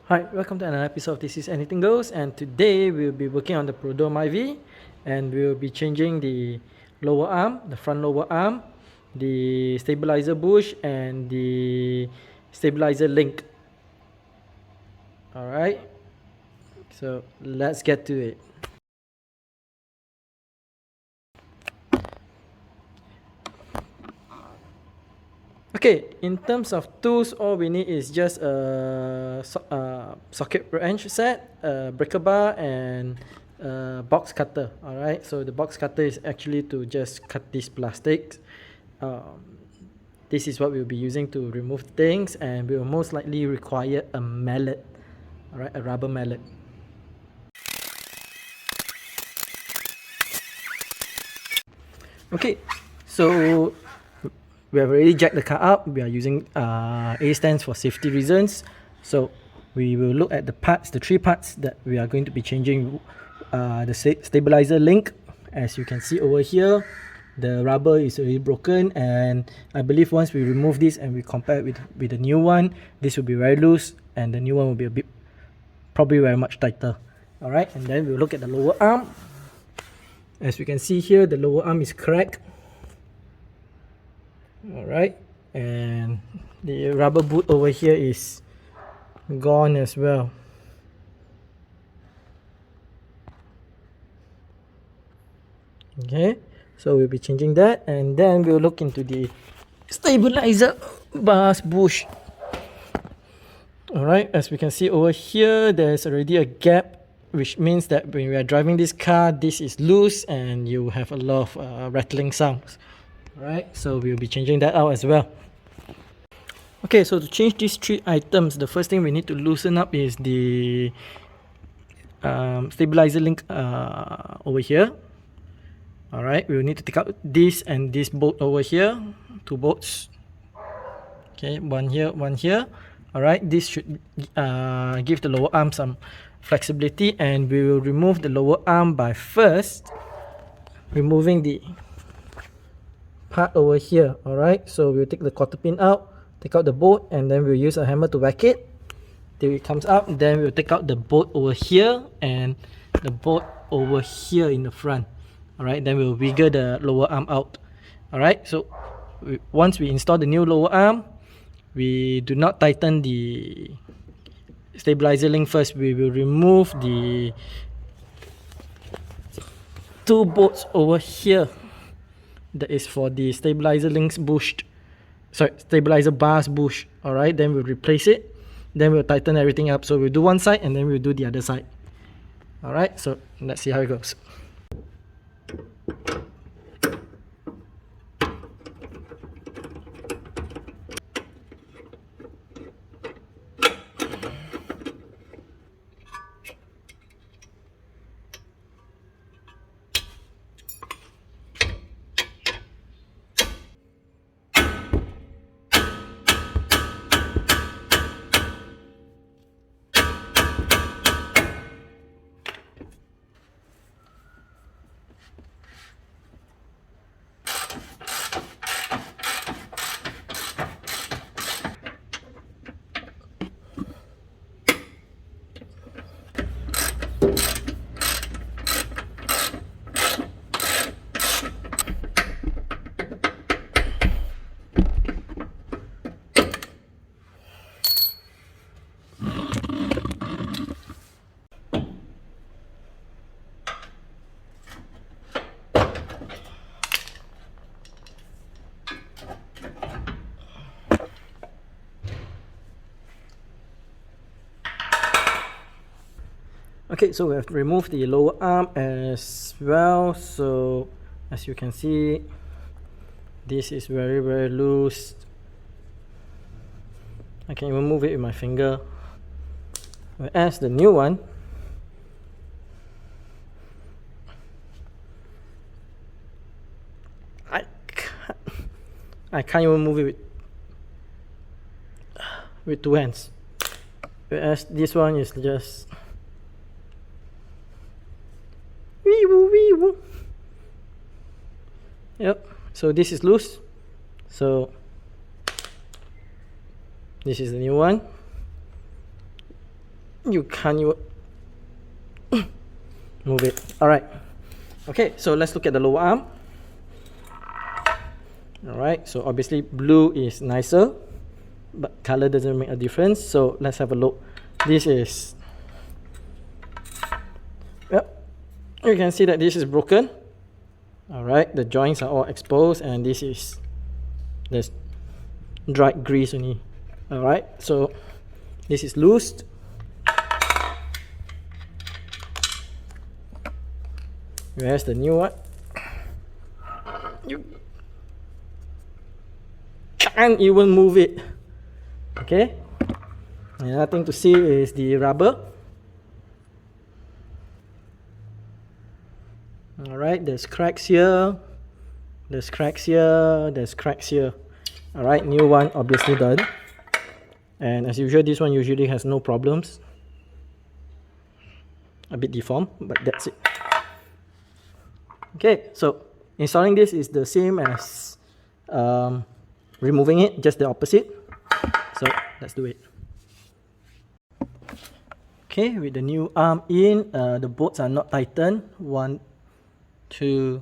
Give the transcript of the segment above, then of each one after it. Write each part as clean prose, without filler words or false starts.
Hi, welcome to another episode of This Is Anything Goes, and today we'll be working on the Prodo Myvi, and we'll be changing the lower arm, the front lower arm, the stabilizer bush, and the stabilizer link. Alright, so let's get to it. Okay, in terms of tools, all we need is just a socket wrench set, a breaker bar, and a box cutter. Alright, so the box cutter is actually to just cut these plastics. This is what we'll be using to remove things, and we will most likely require a mallet. Alright, a rubber mallet. Okay, so we have already jacked the car up. We are using A stands for safety reasons. So we will look at the parts, the three parts that we are going to be changing. The stabilizer link, as you can see over here, the rubber is already broken, and I believe once we remove this and we compare it with the new one, this will be very loose and the new one will be a bit, probably very much tighter. Alright, and then we'll look at the lower arm. As we can see here, the lower arm is cracked. Alright, and the rubber boot over here is gone as well. Okay, so we'll be changing that, and then we'll look into the stabilizer bars bush. Alright, as we can see over here, there's already a gap, which means that when we are driving this car, this is loose and you have a lot of rattling sounds. Alright, so we'll be changing that out as well. Okay, so to change these three items, the first thing we need to loosen up is the stabilizer link over here. Alright, we will need to take out this and this bolt over here, two bolts. Okay, one here, one here. Alright, this should give the lower arm some flexibility, and we will remove the lower arm by first removing the part over here. Alright, so we'll take the quarter pin out, take out the bolt, and then we'll use a hammer to whack it till it comes out. Then we'll take out the bolt over here and the bolt over here in the front. Alright, then we'll wiggle the lower arm out. Alright, so once we install the new lower arm, we do not tighten the stabilizer link first. We will remove the two bolts over here that is for the stabilizer links bush, sorry, stabilizer bars bush. Alright, then we'll replace it, then we'll tighten everything up. So we'll do one side and then we'll do the other side. Alright, so let's see how it goes. Okay, so we have removed the lower arm as well. So as you can see, this is very loose. I can even move it with my finger. Whereas the new one, I can't even move it with two hands. Whereas this one is just wee woo wee woo. Yep, so this is loose. So this is the new one. you can't move it. Alright. Okay, so let's look at the lower arm. Alright, so obviously blue is nicer, but color doesn't make a difference. So let's have a look. This is, yep, you can see that this is broken. Alright, the joints are all exposed, and this is, there's dried grease only. Alright, so this is loosed. Where's the new one? You can't even move it. Okay, another thing to see is the rubber. Alright, there's cracks here, there's cracks here, there's cracks here. Alright, new one obviously done. And as usual, this one usually has no problems. A bit deformed, but that's it. Okay, so installing this is the same as removing it, just the opposite. So let's do it. Okay, with the new arm in, the bolts are not tightened. 1, 2,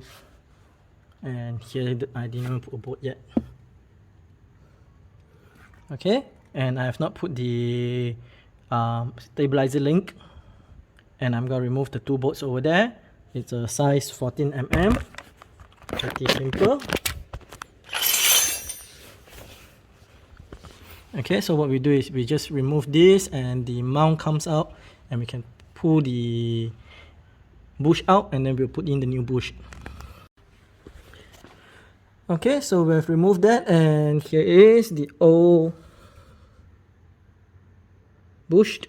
and here I didn't even put a bolt yet. Okay, and I have not put the stabilizer link, and I'm going to remove the 2 bolts over there. It's a size 14mm, pretty simple. Okay, so what we do is we just remove this and the mount comes out, and we can pull the bush out, and then we'll put in the new bush. Okay, so we've removed that, and here is the old bush.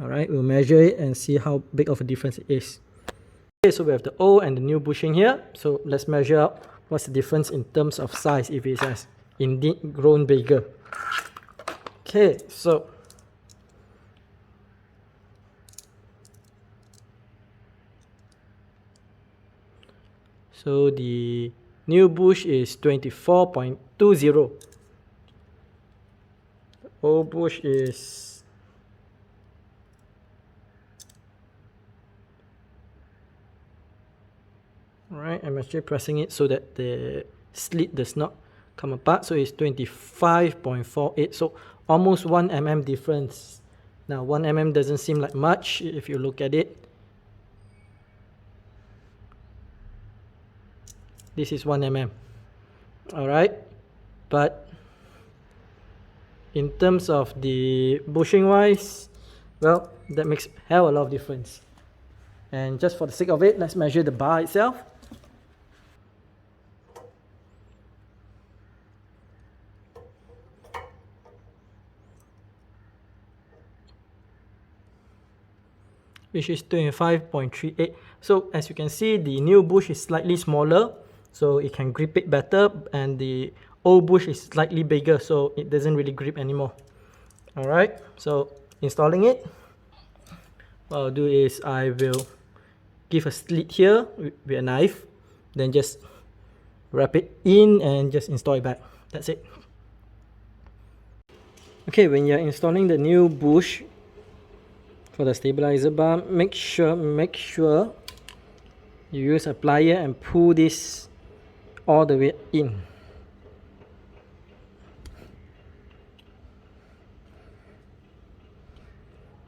Alright, we'll measure it and see how big of a difference it is. Okay, so we have the old and the new bushing here. So let's measure out what's the difference in terms of size, if it has indeed grown bigger. Okay, so the new bush is 24.20. The old bush is alright, I'm actually pressing it so that the slit does not come apart. So it's 25.48, so almost 1mm difference. Now 1mm doesn't seem like much if you look at it. This is 1mm. Alright, but in terms of the bushing wise, well, that makes hell a lot of difference. And just for the sake of it, let's measure the bar itself. Which is 25.38. So as you can see, the new bush is slightly smaller, so it can grip it better, and the old bush is slightly bigger, so it doesn't really grip anymore. Alright, so installing it, what I'll do is I will give a slit here with a knife, then just wrap it in and just install it back. That's it. Okay, when you're installing the new bush for the stabilizer bar, make sure you use a plier and pull this all the way in.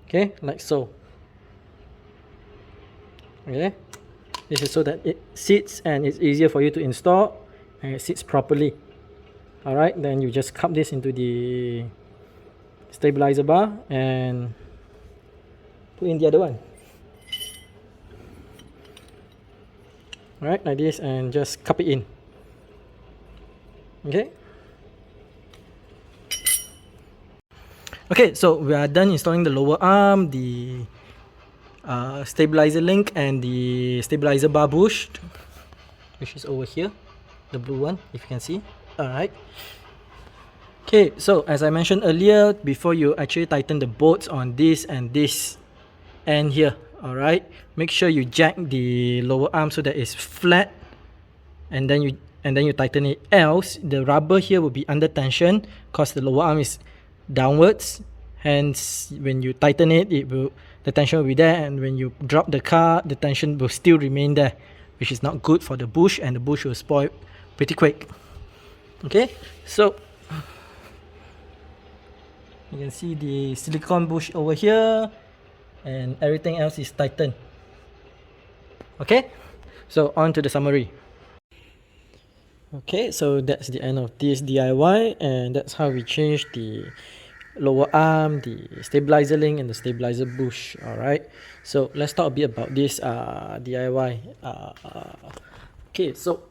Okay, like so. Okay, this is so that it sits and it's easier for you to install and it sits properly. Alright, then you just cup this into the stabilizer bar and put in the other one. Alright, like this, and just cup it in. Okay. Okay, so we are done installing the lower arm, the stabilizer link, and the stabilizer bar bush, which is over here, the blue one, if you can see. Alright. Okay, so as I mentioned earlier, before you actually tighten the bolts on this and this end here, alright, make sure you jack the lower arm so that it's flat, and then you tighten it. Else the rubber here will be under tension because the lower arm is downwards, hence when you tighten it, the tension will be there, and when you drop the car, the tension will still remain there, which is not good for the bush, and the bush will spoil pretty quick. Okay, so you can see the silicone bush over here, and everything else is tightened. Okay, so on to the summary. Okay, so that's the end of this DIY, and that's how we change the lower arm, the stabilizer link, and the stabilizer bush. Alright, so let's talk a bit about this DIY. Okay, so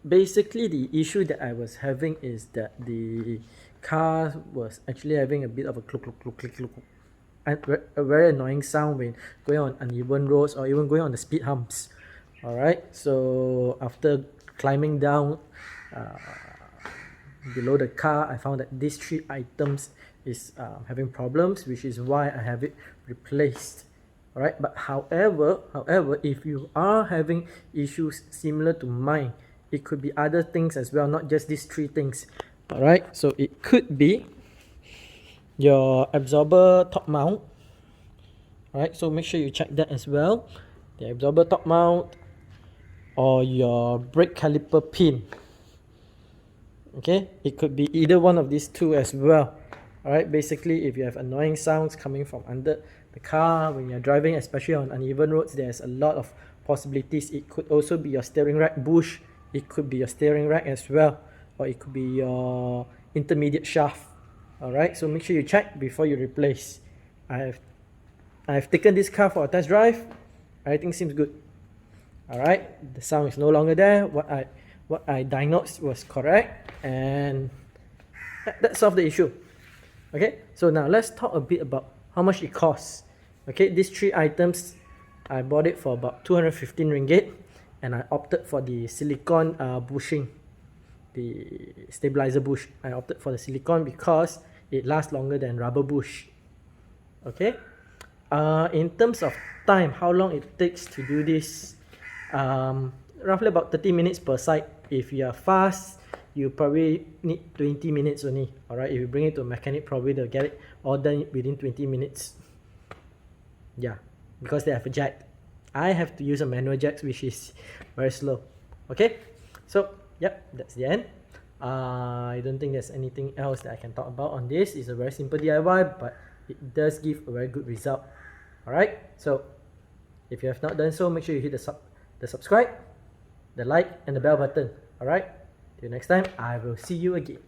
basically the issue that I was having is that the car was actually having a bit of a click, and a very annoying sound when going on uneven roads or even going on the speed humps. Alright, so after climbing down below the car, I found that these three items is having problems, which is why I have it replaced. Alright, but however, if you are having issues similar to mine, it could be other things as well, not just these three things. Alright, so it could be your absorber top mount. Alright, so make sure you check that as well. The absorber top mount, or your brake caliper pin. Okay, it could be either one of these two as well. Alright, basically if you have annoying sounds coming from under the car when you're driving, especially on uneven roads, there's a lot of possibilities. It could also be your steering rack bush, it could be your steering rack as well, or it could be your intermediate shaft. Alright, so make sure you check before you replace. I've taken this car for a test drive. Everything seems good. Alright, the sound is no longer there. What I diagnosed was correct, and that solved the issue. Okay, so now let's talk a bit about how much it costs. Okay, these three items, I bought it for about 215 ringgit, and I opted for the silicone bushing, the stabilizer bush. I opted for the silicone because it lasts longer than rubber bush. Okay, in terms of time, how long it takes to do this, roughly about 30 minutes per side. If you are fast, you probably need 20 minutes only. Alright, if you bring it to a mechanic, probably they'll get it all done within 20 minutes. Yeah, because they have a jack. I have to use a manual jack, which is very slow. Okay, so yep, that's the end. I don't think there's anything else that I can talk about on this. It's a very simple DIY, but it does give a very good result. Alright, so if you have not done so, make sure you hit the subscribe, the like, and the bell button. Alright, till next time, I will see you again.